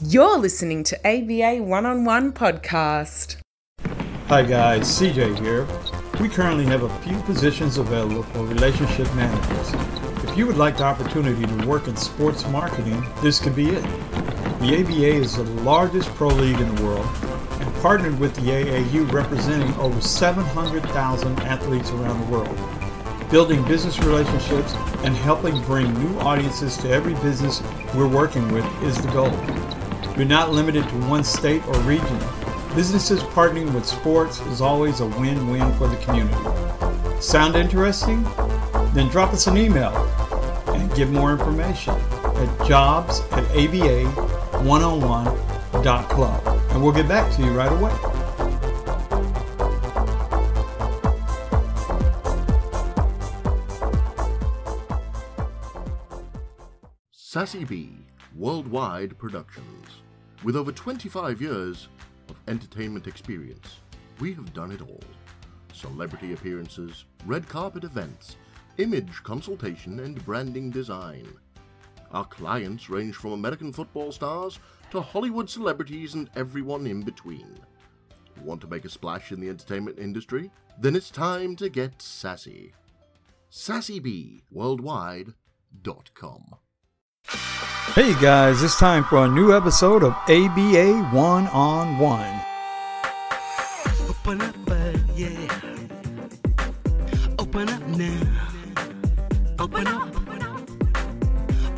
You're listening to ABA One-on-One Podcast. Hi guys, CJ here. We currently have a few positions available for relationship managers. If you would like the opportunity to work in sports marketing, this could be it. The ABA is the largest pro league in the world and partnered with the AAU, representing over 700,000 athletes around the world. Building business relationships and helping bring new audiences to every business we're working with is the goal. You're not limited to one state or region. Businesses partnering with sports is always a win-win for the community. Sound interesting? Then drop us an email and get more information at jobs@aba1on1.club, and we'll get back to you right away. Sassy B Worldwide Productions. With over 25 years of entertainment experience, we have done it all. Celebrity appearances, red carpet events, image consultation, and branding design. Our clients range from American football stars to Hollywood celebrities and everyone in between. Want to make a splash in the entertainment industry? Then it's time to get sassy. SassyBWorldwide.com. Hey guys, it's time for a new episode of ABA One-on-One. Open up, yeah. Open up now. Open up.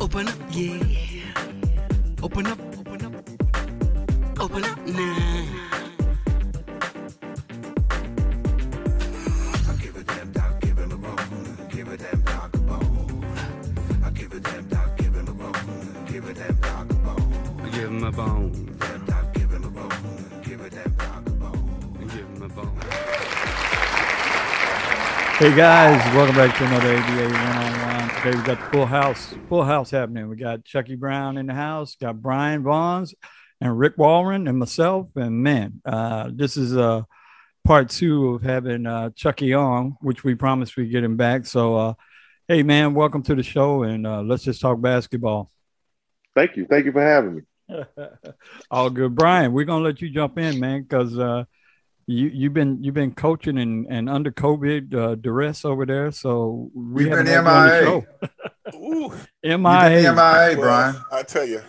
Open up, yeah. Open up. Open up now. I give a damn dog, give him a bone. Give a damn dog a bone. I give a damn dog, give him a bone. Give a damn dog a bone. I give him a bone. Damn dog, give him a bone. Give a damn dog a bone. And give him a bone. Hey guys, welcome back to another ABA One-on-One. Today we got the full house happening. We got Chucky Brown in the house, got Brian Vaughns and Rick Walren and myself. And man, this is part two of having Chucky on, which we promised we'd get him back. So, hey man, welcome to the show, and let's just talk basketball. Thank you for having me. All good. Brian, we're gonna let you jump in, man, because you've been coaching and under COVID duress over there, so we haven't had you on the show. Ooh, MIA, well, Brian. I tell you,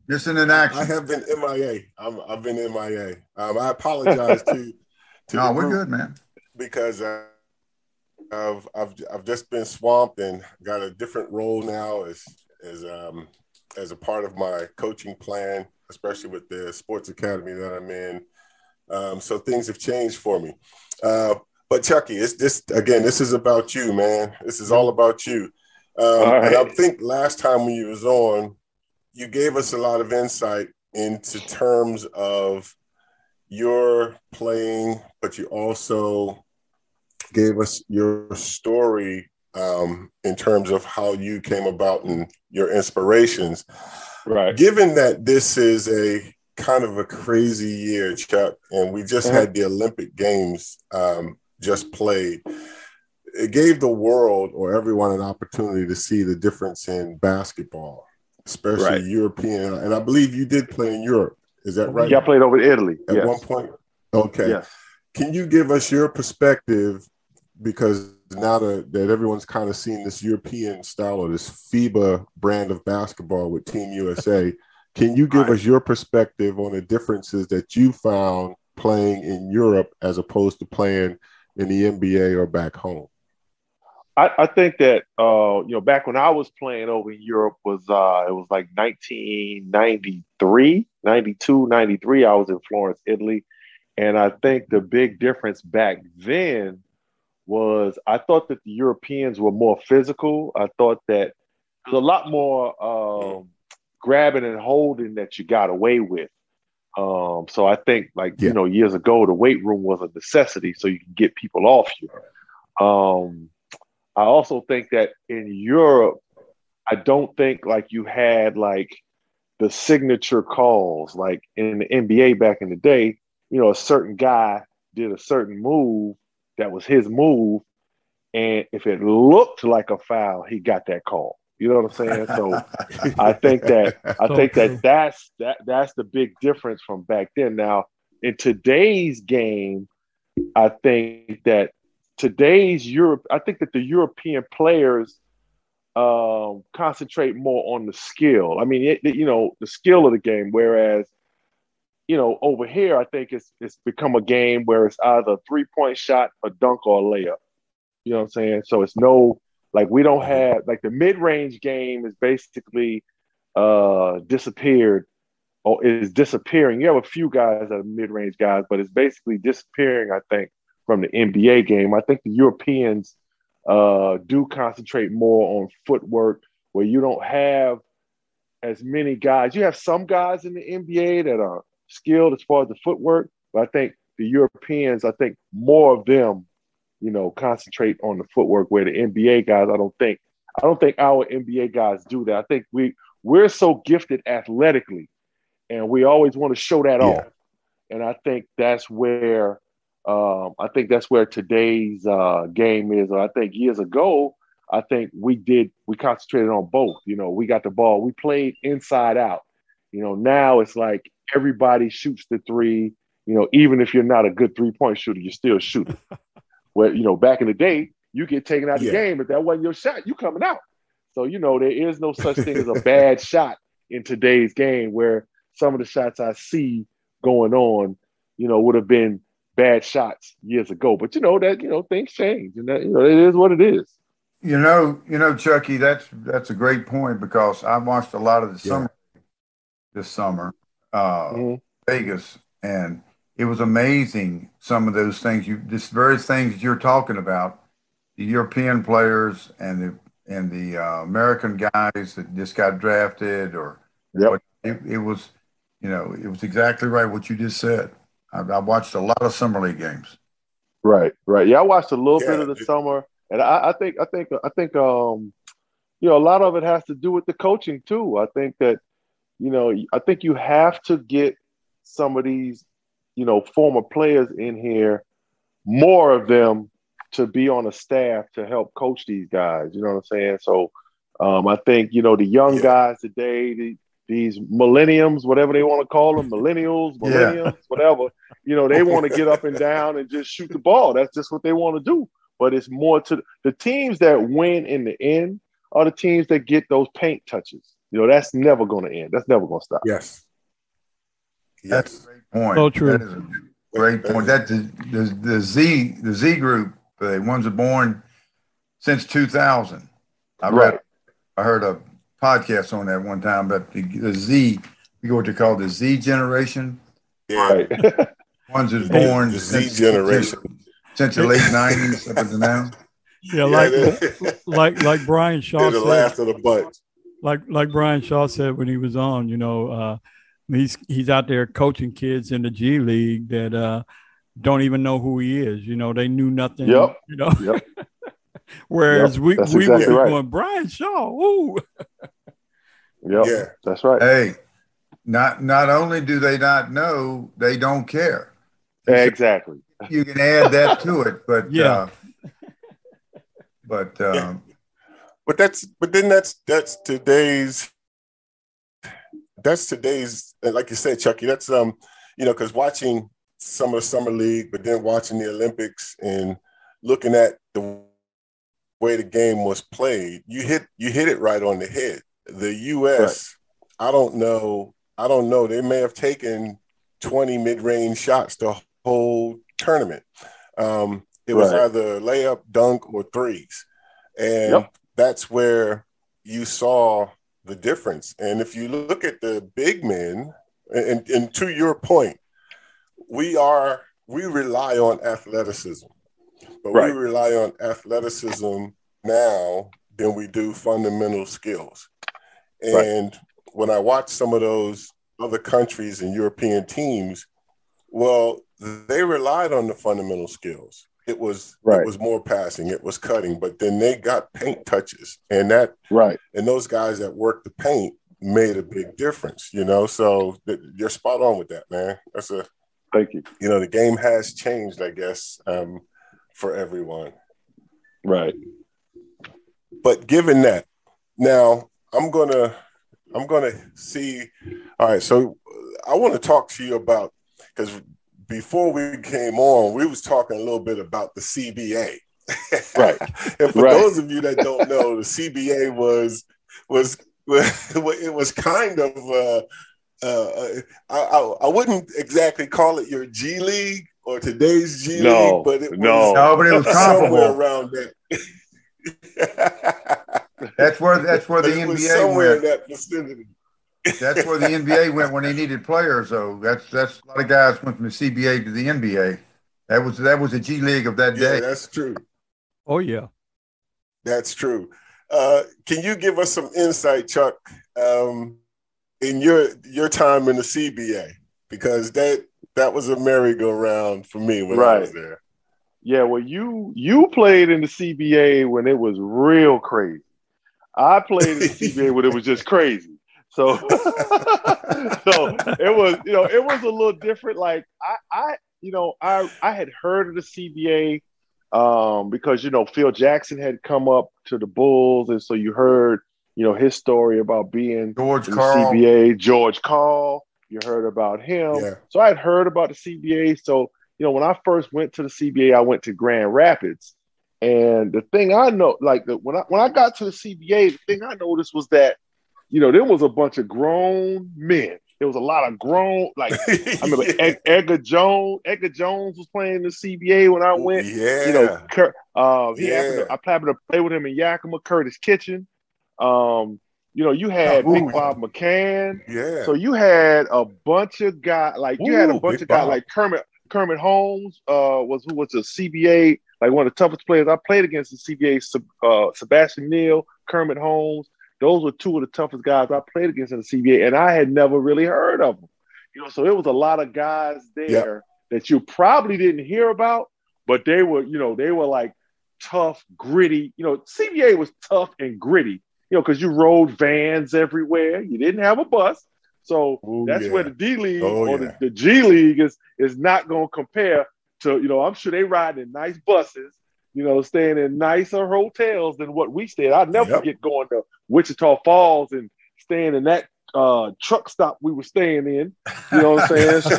Missing in action. I have been MIA. I've been MIA. I apologize to No, the we're group good, man. because I've just been swamped and got a different role now as a part of my coaching plan, especially with the sports academy that I'm in. So things have changed for me. But Chucky, this is about you, man. This is all about you. Right. And I think last time when you was on, you gave us a lot of insight into terms of your playing, but you also gave us your story in terms of how you came about and your inspirations. Right. Given that this is a kind of a crazy year, Chuck, and we just had the Olympic Games just played. It gave the world or everyone an opportunity to see the difference in basketball, especially European. And I believe you did play in Europe. Is that right? Yeah, I played over in Italy. At one point? Okay. Yes. Can you give us your perspective, because now that everyone's kind of seen this European style or this FIBA brand of basketball with Team USA, can you give us your perspective on the differences that you found playing in Europe as opposed to playing in the NBA or back home? I think that, back when I was playing over in Europe it was like 1993, 92, 93. I was in Florence, Italy. And I think the big difference back then was I thought that the Europeans were more physical. I thought that there was a lot more grabbing and holding that you got away with. So I think years ago, the weight room was a necessity so you can get people off you. I also think that in Europe, I don't think like you had like the signature calls, like in the NBA back in the day, a certain guy did a certain move that was his move. And if it looked like a foul, he got that call. You know what I'm saying? So I think that's the big difference from back then. Now, in today's game, I think that I think that the European players concentrate more on the skill. I mean, the skill of the game. Whereas, over here, I think it's become a game where it's either a 3-point shot, a dunk, or a layup. You know what I'm saying? So it's we don't have the mid-range game is basically disappeared or is disappearing. You have a few guys that are mid-range guys, but it's basically disappearing, I think, from the NBA game. I think the Europeans do concentrate more on footwork, where you don't have as many guys. You have some guys in the NBA that are skilled as far as the footwork, but I think the Europeans, more of them, concentrate on the footwork, where the NBA guys, I don't think our NBA guys do that. I think we're so gifted athletically, and we always want to show that off. And I think that's where today's game is. I think years ago, we concentrated on both. We got the ball, we played inside out. Now it's like everybody shoots the three. Even if you're not a good 3-point shooter, you still shoot it. Where, back in the day, you get taken out of the game. If that wasn't your shot, you coming out. So, there is no such thing as a bad shot in today's game, where some of the shots I see going on, would have been bad shots years ago. But, things change. And that, it is what it is. Chucky, that's a great point, because I watched a lot of the this summer, Vegas, and it was amazing, some of those things, various things you're talking about, the European players and the American guys that just got drafted, or it was exactly right what you just said. I watched a lot of summer league games. Right. Yeah, I watched a little bit of the summer, and I think a lot of it has to do with the coaching too. I think that I think you have to get some of these former players in here, more of them, to be on a staff to help coach these guys. You know what I'm saying? So I think, the young guys today, these millenniums, whatever they want to call them, millennials, whatever, they want to get up and down and just shoot the ball. That's just what they want to do. But it's more to the teams that win in the end are the teams that get those paint touches. That's never going to end. That's never going to stop. Yes. That's a great point. So true. That is a great point. That the Z group, the ones that born since 2000. I heard a podcast on that one time, but the Z, you know what they call the Z generation. Yeah. Ones that born the Z generation since the late 90s up until now. Yeah, like Brian Shaw they're the said. last of the bunch. Like Brian Shaw said when he was on, he's out there coaching kids in the G League that don't even know who he is. They knew nothing. Yep. Whereas we exactly were going, Brian Shaw. Ooh. Yeah, that's right. Hey, not only do they not know, they don't care. Exactly. You can add that to it, but that's today's. That's today's, like you said, Chucky. That's because watching some of the summer league, but then watching the Olympics and looking at the way the game was played, you hit it right on the head. The U.S. Right. I don't know. They may have taken 20 mid-range shots the whole tournament. It was either layup, dunk, or threes, and that's where you saw the difference. And if you look at the big men, and to your point, we rely on athleticism, but we rely on athleticism now than we do fundamental skills. And when I watch some of those other countries and European teams, well, they relied on the fundamental skills. It was more passing, it was cutting, but then they got paint touches, and and those guys that worked the paint made a big difference. So you're spot on with that, man. Thank you. The game has changed, I guess, for everyone. Right. But given that, Now I'm gonna see. All right, so I want to talk to you about, because before we came on, we was talking a little bit about the CBA. Right. And for Right. those of you that don't know, the CBA was it was kind of I wouldn't exactly call it your G League or today's G League, but it was but it was somewhere comparable. around that. That's where the NBA went. In that vicinity. That's where the NBA went when they needed players. So that's a lot of guys went from the CBA to the NBA. That was the G League of that day. Yeah, that's true. Oh yeah, that's true. Can you give us some insight, Chuck, in your time in the CBA? Because that was a merry-go-round for me when I was there. Yeah, well, you played in the CBA when it was real crazy. I played in the CBA when it was just crazy. So, so it was, it was a little different. Like I had heard of the CBA because Phil Jackson had come up to the Bulls, and so you heard his story about being in the CBA. George Carroll, you heard about him. Yeah. So I had heard about the CBA. So when I first went to the CBA, I went to Grand Rapids, and the thing I know, when I got to the CBA, the thing I noticed was that there was a bunch of grown men. There was a lot of grown, I remember Edgar Jones. Edgar Jones was playing the CBA when I went. Yeah. I happened to play with him in Yakima, Curtis Kitchen. You had Big Bob McCann. Yeah. So you had a bunch of guys, like Kermit Holmes who was a CBA, like one of the toughest players. I played against the CBA, Sebastian Neal, Kermit Holmes. Those were two of the toughest guys I played against in the CBA, and I had never really heard of them. So it was a lot of guys there that you probably didn't hear about, but they were like tough, gritty. CBA was tough and gritty, because you rode vans everywhere. You didn't have a bus. So that's where the D League the G League is not going to compare to, I'm sure they ride in nice buses, staying in nicer hotels than what we stayed. I'll never forget going to Wichita Falls and staying in that truck stop we were staying in. You know what I'm saying? So,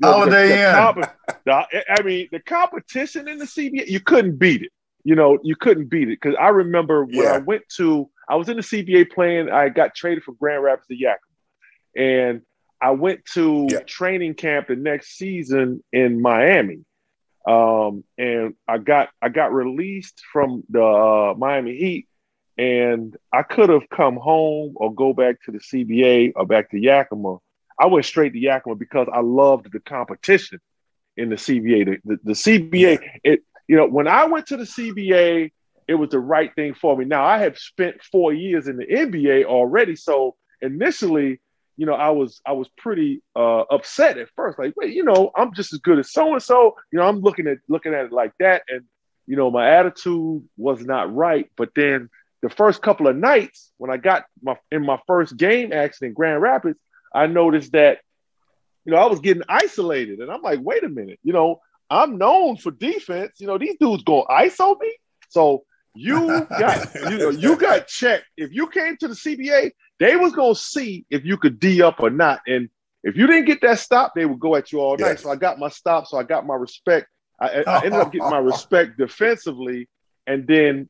Holiday Inn. The competition in the CBA, you couldn't beat it. You couldn't beat it. Because I remember when I was in the CBA playing, I got traded from Grand Rapids to Yakima. And I went to training camp the next season in Miami. And I got released from the Miami Heat, and I could have come home or go back to the CBA or back to Yakima. I went straight to Yakima because I loved the competition in the CBA. The CBA, when I went to the CBA, it was the right thing for me. Now I had spent 4 years in the NBA already, so initially, I was pretty upset at first. Like, wait, I'm just as good as so and so. I'm looking at it like that, and my attitude was not right. But then the first couple of nights when I got in my first game action in Grand Rapids, I noticed that I was getting isolated, and I'm like, wait a minute, I'm known for defense. These dudes gonna ISO me, so you got checked. If you came to the CBA, they was going to see if you could D up or not. And if you didn't get that stop, they would go at you all night. So I got my stop. So I got my respect. I ended up getting my respect defensively. And then,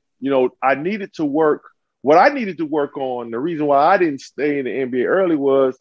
I needed to work. What I needed to work on, the reason why I didn't stay in the NBA early was,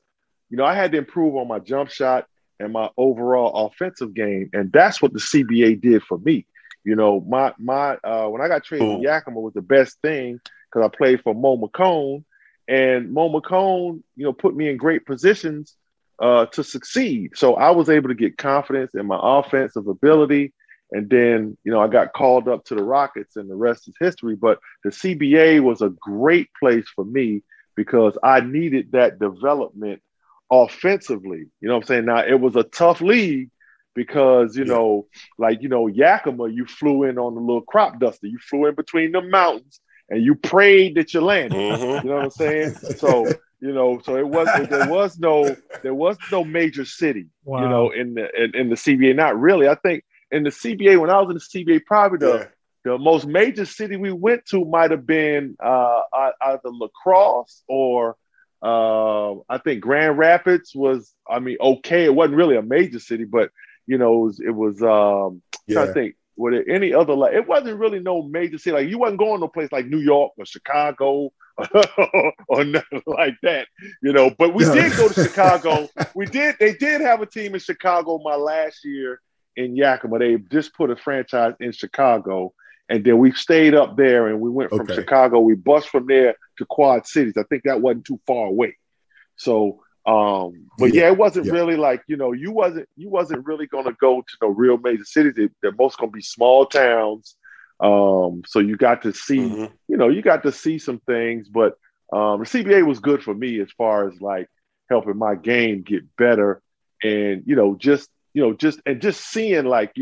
I had to improve on my jump shot and my overall offensive game. And that's what the CBA did for me. My when I got traded to Yakima was the best thing because I played for Mo McCone. And Mo McCone, put me in great positions to succeed. So I was able to get confidence in my offensive ability. And then, I got called up to the Rockets and the rest is history. But the CBA was a great place for me because I needed that development offensively. You know what I'm saying? Now, it was a tough league because, Yakima, you flew in on the little crop duster. You flew in between the mountains. And you prayed that you landed. You know what I'm saying? So, so there was no major city, in the CBA. Not really. I think in the CBA, when I was in the CBA, probably the most major city we went to might have been either La Crosse or I think Grand Rapids was. I mean, okay, it wasn't really a major city, but it was trying to think. Were there any other it wasn't really no major city. Like you wasn't going to a place like New York or Chicago or nothing like that, But we did go to Chicago. They did have a team in Chicago my last year in Yakima. They just put a franchise in Chicago, and then we stayed up there and we went from Chicago. We bused from there to Quad Cities. I think that wasn't too far away. So, it wasn't really like, you wasn't really going to go to no real major cities. They're most going to be small towns. So you got to see, you got to see some things, but the CBA was good for me as far as like helping my game get better, and just seeing like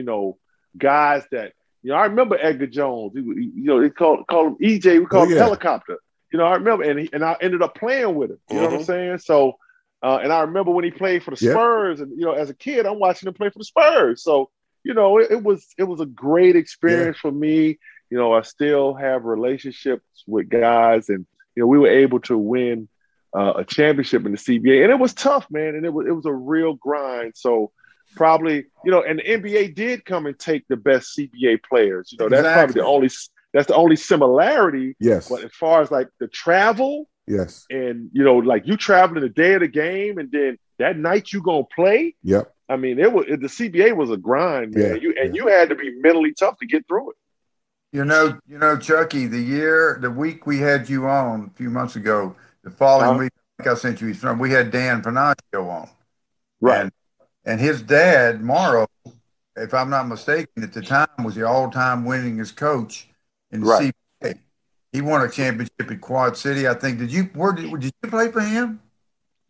guys that I remember Edgar Jones. They called him EJ. We called him Helicopter. I remember, and I ended up playing with him. You know what I'm saying? So, and I remember when he played for the Spurs, and as a kid, I'm watching him play for the Spurs. So. It was a great experience for me. I still have relationships with guys, and we were able to win a championship in the CBA, and it was tough, man, and it was a real grind. So probably, and the NBA did come and take the best CBA players. That's probably that's the only similarity. Yes. But as far as like the travel, yes, and like you traveling the day of the game, and then that night you gonna play. Yep. I mean, the CBA was a grind, man. You had to be mentally tough to get through it. Chucky, the week we had you on a few months ago, the following week, I think I sent you his phone. We had Dan Panaccio on, right? And his dad, Morrow, if I'm not mistaken, at the time was the all-time winningest coach in the CBA. He won a championship at Quad City, I think. Did you play for him?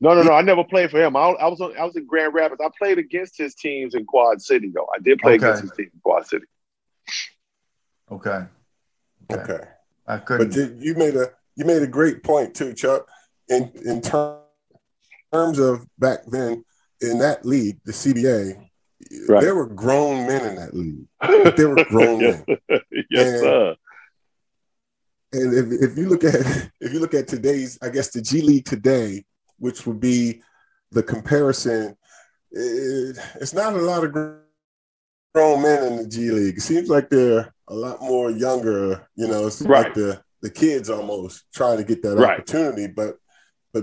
No. I never played for him. I was in Grand Rapids. I played against his teams in Quad City, though. I did play against his team in Quad City. Okay. I couldn't. But you made a great point too, Chuck. In terms of back then in that league, the CBA, there were grown men in that league. But there were grown men. Yes, sir. And if you look at today's, I guess the G League today, which would be the comparison, it's not a lot of grown men in the G League. It seems like they're a lot more younger, it's like the kids almost trying to get that opportunity. But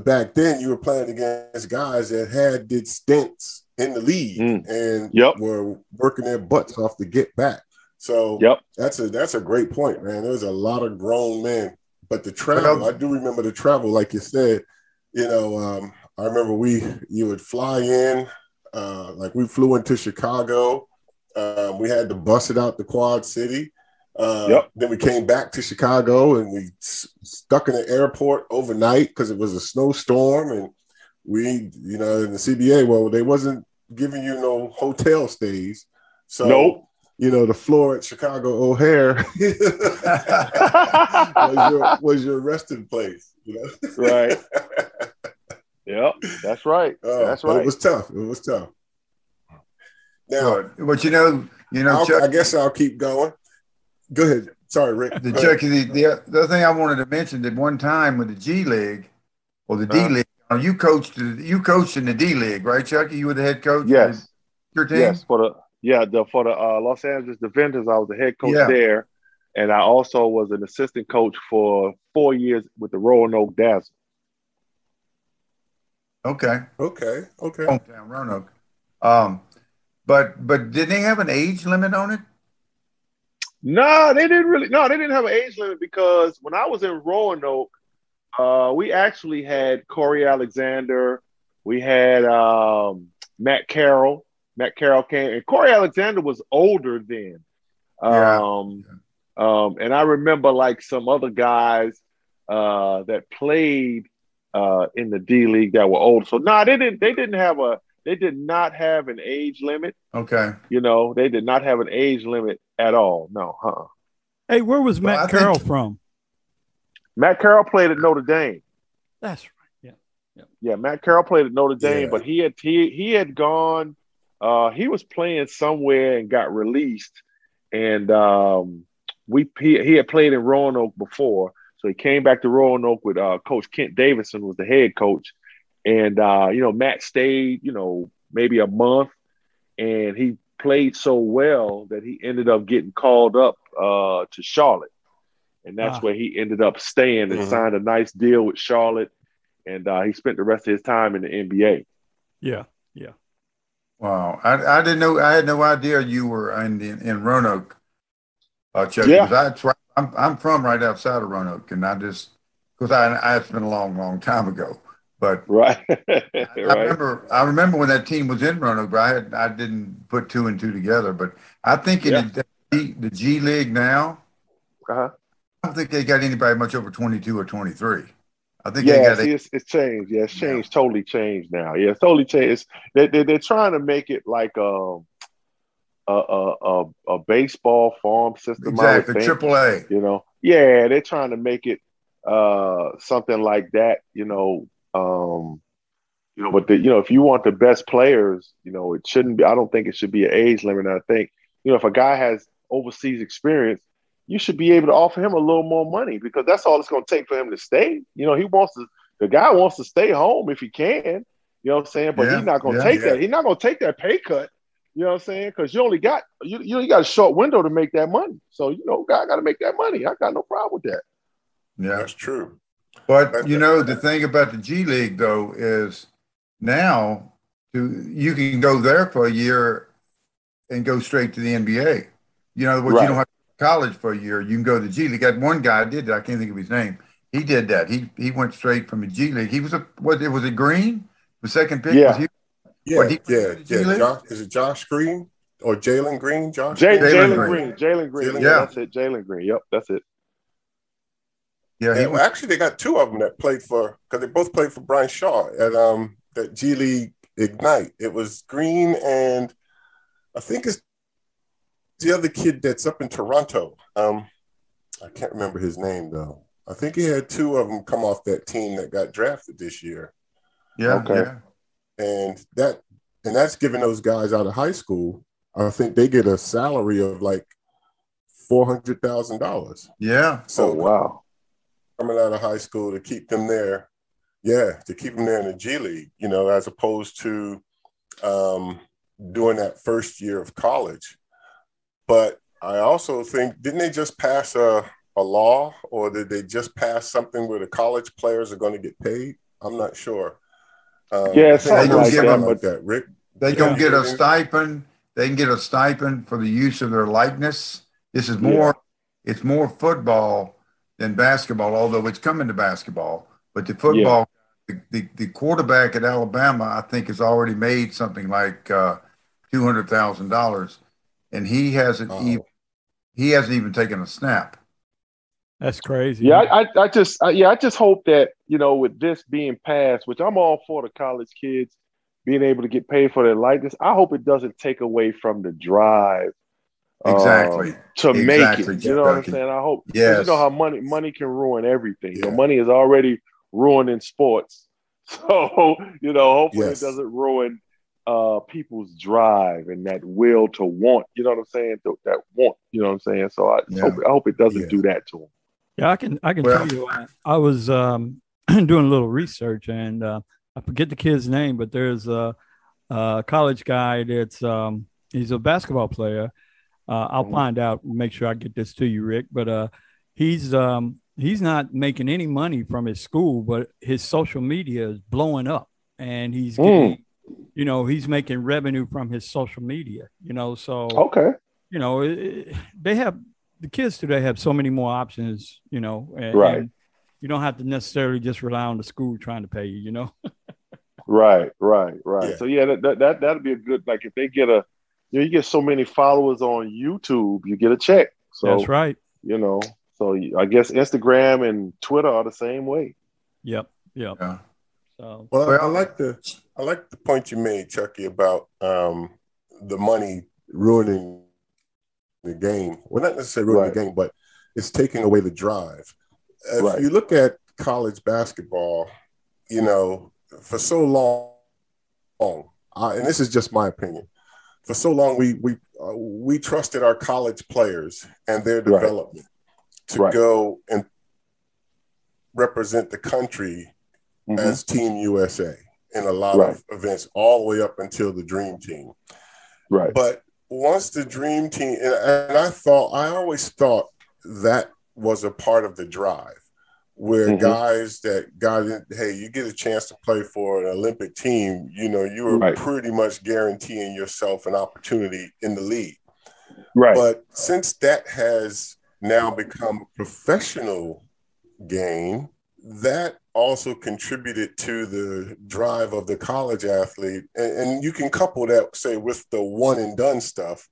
back then you were playing against guys that did stints in the league and were working their butts off to get back. So that's a great point, man. There's a lot of grown men, but the travel, I do remember the travel, like you said. I remember you would fly in, like we flew into Chicago. We had to bus it out to Quad City. Then we came back to Chicago and we stuck in the airport overnight because it was a snowstorm. And we, in the CBA, well, they wasn't giving you no hotel stays. So, the floor at Chicago O'Hare was your resting place. Right. Yep, that's right. That's right. It was tough. Now, but Chuck, I guess I'll keep going. Go ahead. Sorry, Rick. Chucky, the other thing I wanted to mention, that one time with the G League or the D League, you coached in the D League, right, Chucky? You were the head coach. Yes. Of your team? Yes, for the Los Angeles Defenders, I was the head coach there, and I also was an assistant coach for 4 years with the Roanoke Dazzle. Okay. Hometown Roanoke. But didn't they have an age limit on it? No, they didn't really. No, they didn't have an age limit because when I was in Roanoke, we actually had Corey Alexander. We had Matt Carroll. Matt Carroll came, and Corey Alexander was older then. And I remember like some other guys that played in the D League that were older. So no, they did not have an age limit. Okay. They did not have an age limit at all. No, Hey, where was Matt Carroll from? Matt Carroll played at Notre Dame. That's right. Yeah, Matt Carroll played at Notre Dame, but he had gone. He was playing somewhere and got released, and he had played in Roanoke before, so he came back to Roanoke with Coach Kent Davison was the head coach, and Matt stayed maybe a month, and he played so well that he ended up getting called up to Charlotte, and that's where he ended up staying and signed a nice deal with Charlotte, and he spent the rest of his time in the NBA. Yeah. Wow, I didn't know. I had no idea you were in Roanoke, Chucky. Yeah. Because I'm from right outside of Roanoke, and because it's been a long time ago. But right, I remember when that team was in Roanoke, but I didn't put two and two together. But I think in the G League now, I don't think they got anybody much over 22 or 23. I think they got it's changed. Yeah, it's changed. Totally changed now. Yeah, it's totally changed. They're trying to make it like a baseball farm system. Exactly, AAA. They're trying to make it something like that. But if you want the best players, it shouldn't be. I don't think it should be an age limit. And I think if a guy has overseas experience, you should be able to offer him a little more money because that's all it's going to take for him to stay. The guy wants to stay home if he can, you know what I'm saying? But he's not going to take that. He's not going to take that pay cut, you know what I'm saying? Because you only got a short window to make that money. So, guy got to make that money. I got no problem with that. Yeah, that's true. But, the thing about the G League, though, is now you can go there for a year and go straight to the NBA. You know, you don't have college for a year, you can go to the G League. Got one guy did that. I can't think of his name. He did that. He went straight from the G League. He was it Green? The second pick? Yeah. Is it Josh Green or Jalen Green? Jalen Green. Yeah, that's it. Jalen Green. Yep, that's it. Yeah, actually they got two of them that played because they both played for Brian Shaw at that G League Ignite. It was Green and I think it's the other kid that's up in Toronto. I can't remember his name though. I think he had two of them come off that team that got drafted this year. Yeah. Okay. Yeah. And that's giving those guys out of high school. I think they get a salary of like $400,000. Yeah. So wow. Coming out of high school to keep them there. Yeah, to keep them there in the G League, as opposed to doing that first year of college. But I also think, didn't they just pass a law, or did they just pass something where the college players are going to get paid? I'm not sure. Something like that, Rick. They can get a stipend. They can get a stipend for the use of their likeness. This is more. Yeah. It's more football than basketball, although it's coming to basketball. But the football, the quarterback at Alabama, I think, has already made something like $200,000. And he hasn't even taken a snap. That's crazy. Yeah, I just hope that with this being passed, which I'm all for the college kids being able to get paid for their likeness. I hope it doesn't take away from the drive. To make it. You know what I'm saying? I hope. Yes. You know how money can ruin everything. Yeah. Money is already ruining sports. So hopefully it doesn't ruin people's drive and that will to want, you know what I'm saying? That want, you know what I'm saying? So I hope it doesn't do that to them. Yeah, I can tell you, I was doing a little research and I forget the kid's name, but there's a college guy that's he's a basketball player. I'll find out, make sure I get this to you, Rick, but he's not making any money from his school, but his social media is blowing up and he's getting he's making revenue from his social media, so. Okay. The kids today have so many more options, and you don't have to necessarily just rely on the school trying to pay you, Right. Yeah. So that'd be a good, like if they get you get so many followers on YouTube, you get a check. So that's right. So I guess Instagram and Twitter are the same way. Yep. Yeah. So, I like the point you made, Chucky, about the money ruining the game. Well, not necessarily ruining the game, but it's taking away the drive. If you look at college basketball, for so long, and this is just my opinion, for so long we trusted our college players and their development to go and represent the country as Team USA in a lot of events, all the way up until the Dream Team. Right. But once the Dream Team, and I always thought that was a part of the drive, where guys that got in, hey, you get a chance to play for an Olympic team, you know, you were pretty much guaranteeing yourself an opportunity in the league. Right. But since that has now become a professional game, that also contributed to the drive of the college athlete. And you can couple that, say, with the one and done stuff.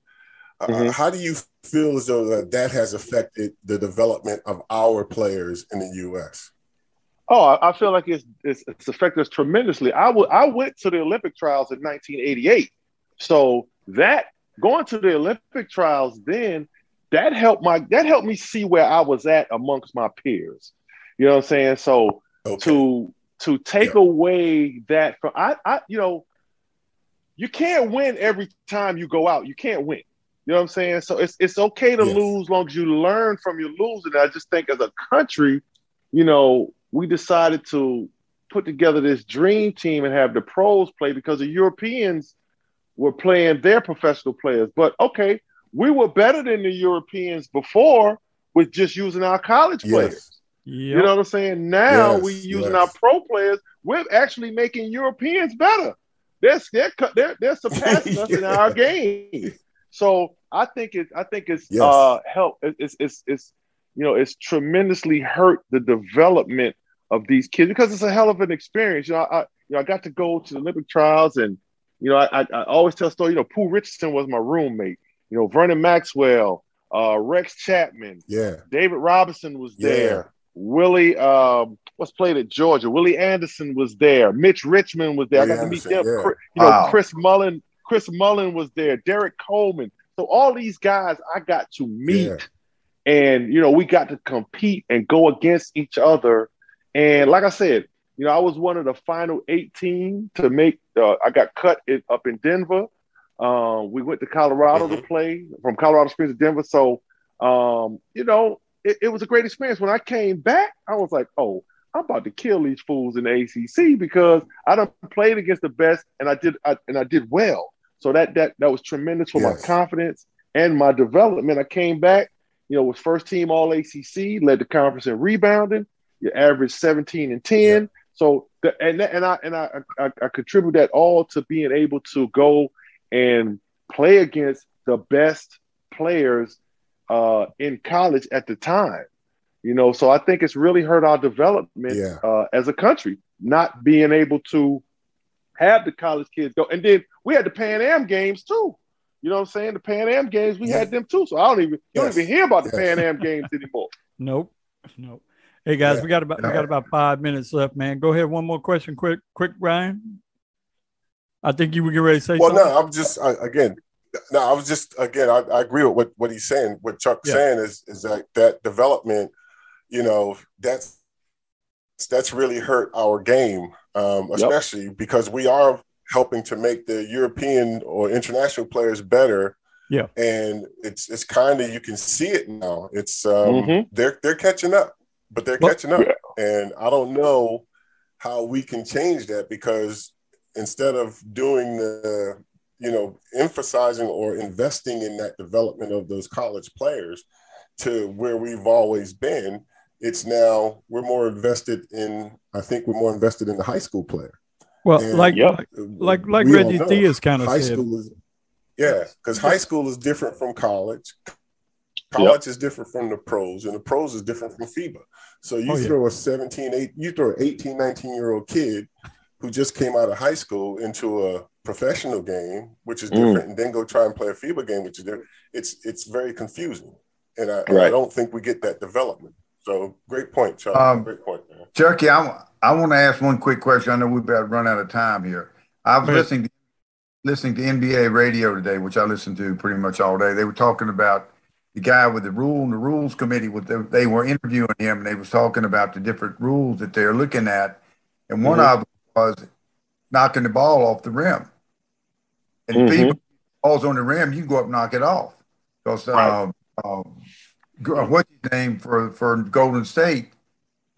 How do you feel as though that has affected the development of our players in the U.S.? Oh, I feel like it's affected us tremendously. I went to the Olympic trials in 1988. So that going to the Olympic trials then, that helped me see where I was at amongst my peers. You know what I'm saying? So to take away that from you know, you can't win every time you go out. You can't win. You know what I'm saying? So it's okay to lose as long as you learn from your losing. I just think as a country, you know, we decided to put together this dream team and have the pros play because the Europeans were playing their professional players. But okay, we were better than the Europeans before with just using our college players. You know what I'm saying? Now we're using our pro players. We're actually making Europeans better. They're surpassing us in our game. So I think it's help. It's you know, it's tremendously hurt the development of these kids because it's a hell of an experience. You know, I got to go to the Olympic trials, and you know, I always tell a story. You know, Pooh Richardson was my roommate. You know, Vernon Maxwell, Rex Chapman, David Robinson was there. Willie, what's played at Georgia? Willie Anderson was there. Mitch Richmond was there. I got to meet them. You know, Chris Mullen was there. Derek Coleman. So all these guys I got to meet, and you know, we got to compete and go against each other. And like I said, you know, I was one of the final 18 to make. I got cut up in Denver. We went to Colorado to play from Colorado Springs to Denver. So, you know, it was a great experience. When I came back, I was like, oh, I'm about to kill these fools in the ACC because I done played against the best and I did well. So that was tremendous for my confidence and my development. I came back, you know, was first team all ACC, led the conference in rebounding. You averaged 17 and 10. So I contribute that all to being able to go and play against the best players in college at the time, you know. So I think it's really hurt our development as a country, not being able to have the college kids go. And then we had the Pan Am games too. You know what I'm saying? The Pan Am games, we had them too. So you don't even hear about the Pan Am games anymore. Nope. Hey guys, we got about 5 minutes left, man. Go ahead. One more question, quick, Brian. I think you were getting ready to say something. Well, no, I was just I agree with what he's saying. What Chuck's saying is that development, you know, that's really hurt our game, especially because we are helping to make the European or international players better. Yeah, and it's kind of, you can see it now. It's they're catching up, but they're catching up, and I don't know how we can change that, because instead of doing the, you know, emphasizing or investing in that development of those college players to where we've always been, it's now we're more invested in the high school player. Well, and like Reggie Diaz kind of said. Because high school is different from college. College is different from the pros, and the pros is different from FIBA. So you throw an 18, 19-year-old kid who just came out of high school into a professional game, which is different, and then go try and play a FIBA game, which is different. It's very confusing, and I don't think we get that development. So great point, Chuck. Great point, man. Chucky, I want to ask one quick question. I know we've about run out of time here. I was listening to NBA radio today, which I listen to pretty much all day. They were talking about the guy with the rules committee. They were interviewing him, and they was talking about the different rules that they're looking at, and one of them was knocking the ball off the rim. And ball's on the rim, you can go up and knock it off. Because what's his name for Golden State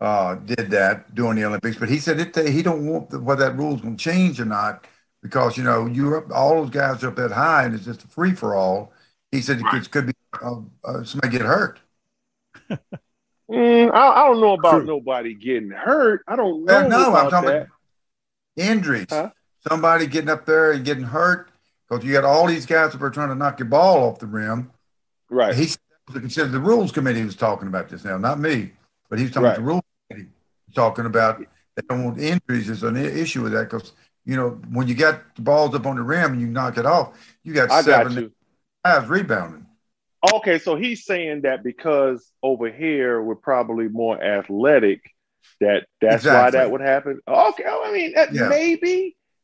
did that during the Olympics, but he said he don't want whether that rule's going to change or not because you're up, all those guys are up that high and it's just a free for all. He said it could be somebody get hurt. I don't know about nobody getting hurt. I don't know. No, about I'm talking that. about injuries. Huh? Somebody getting up there and getting hurt because you got all these guys that are trying to knock your ball off the rim. Right. He said the rules committee was talking about this now, not me, but he's talking about the rules committee talking about they don't want injuries is an issue with that because when you got the balls up on the rim and you knock it off, you got 7 guys rebounding. Okay, so he's saying that because over here we're probably more athletic, that's why that would happen. Okay, I mean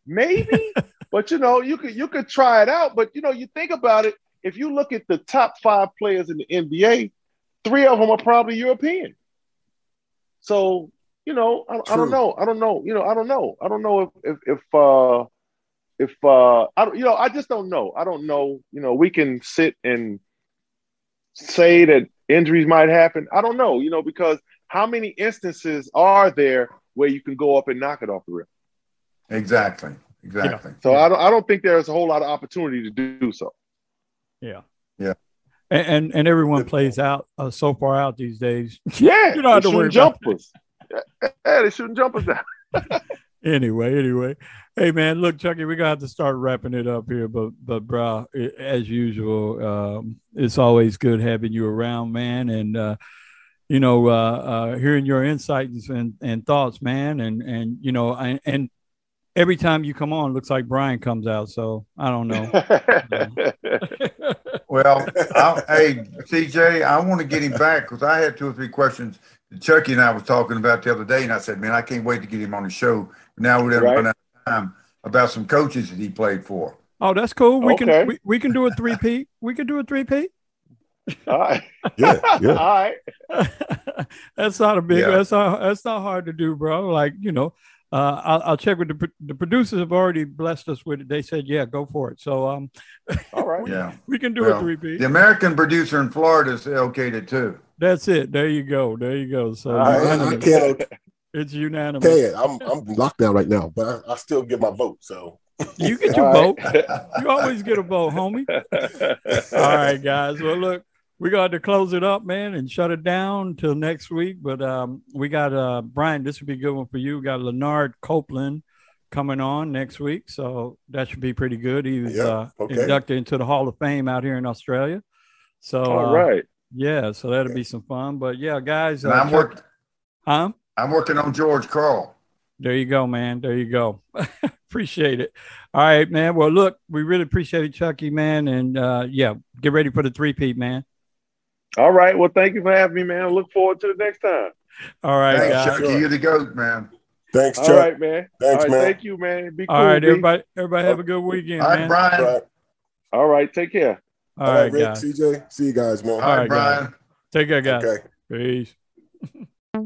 maybe, but you could try it out. But you think about it. If you look at the top 5 players in the NBA, 3 of them are probably European. So I don't know. I don't know if I just don't know. I don't know. We can sit and say that injuries might happen. I don't know, because how many instances are there where you can go up and knock it off the rim? Exactly. So I don't think there's a whole lot of opportunity to do so. Yeah. And everyone plays out so far out these days. Yeah, you don't have to worry jumpers. Yeah, they shouldn't jump us down. Anyway. Hey man, look, Chucky, we're gonna have to start wrapping it up here, but bro, as usual, it's always good having you around, man, and hearing your insights and thoughts, man, and every time you come on, it looks like Brian comes out, so I don't know. Well, hey, CJ, I want to get him back because I had 2 or 3 questions that Chucky and I was talking about the other day, and I said, man, I can't wait to get him on the show. Now we're run out of time about some coaches that he played for. Oh, that's cool. We can do a 3-peat. We can do a 3-peat. All right. Yeah. All right. That's not a big. Yeah. That's not hard to do, bro. Like I'll check with the producers. Have already blessed us with it. They said, yeah, go for it. So all right. Yeah, we can do a 3-peat. The American producer in Florida is okayed it too. That's it. There you go. So I can't. It's unanimous. Okay, I'm locked down right now, but I still get my vote. So you get your vote. You always get a vote, homie. All right, guys. Well, look, we got to close it up, man, and shut it down till next week. But we got Brian. This would be a good one for you. We got Leonard Copeland coming on next week, so that should be pretty good. He was inducted into the Hall of Fame out here in Australia. So all right. Yeah, so that'll be some fun. But yeah, guys, I'm working on George Carroll. There you go, man. There you go. Appreciate it. All right, man. Well, look, we really appreciate it, Chucky, man. And get ready for the 3-peat, man. All right. Well, thank you for having me, man. I look forward to the next time. All right, thanks, guys. Chucky. You're the GOAT, man. Thanks, Chuck. All right, man. Thanks, all right, man. Thank you, man. Be cool. All right, everybody have a good weekend, all right, man. Brian. All right. All right, take care. All right, Rick, guys. CJ. See you guys, man. All right, Brian. Guys. Take care, guys. Okay. Peace.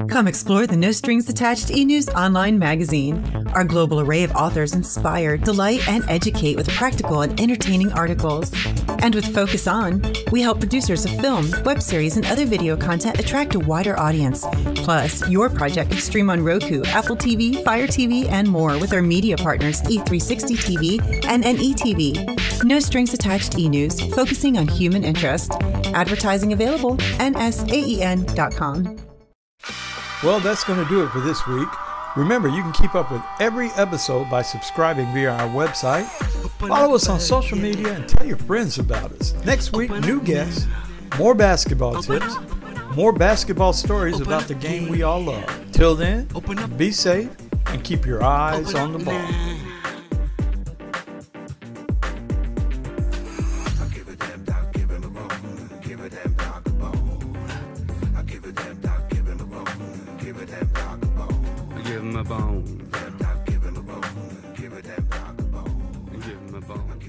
Come explore the No Strings Attached e-news online magazine. Our global array of authors inspire, delight, and educate with practical and entertaining articles. And with Focus On, we help producers of film, web series, and other video content attract a wider audience. Plus, your project can stream on Roku, Apple TV, Fire TV, and more with our media partners E360 TV and NETV. No Strings Attached e-news, focusing on human interest. Advertising available, nsaen.com. Well, that's going to do it for this week. Remember, you can keep up with every episode by subscribing via our website. Follow us on social media and tell your friends about us. Next week, new guests, more basketball tips, more basketball stories about the game we all love. Till then, be safe and keep your eyes on the ball. Give him a bone. Give him a bone. Give him a bone.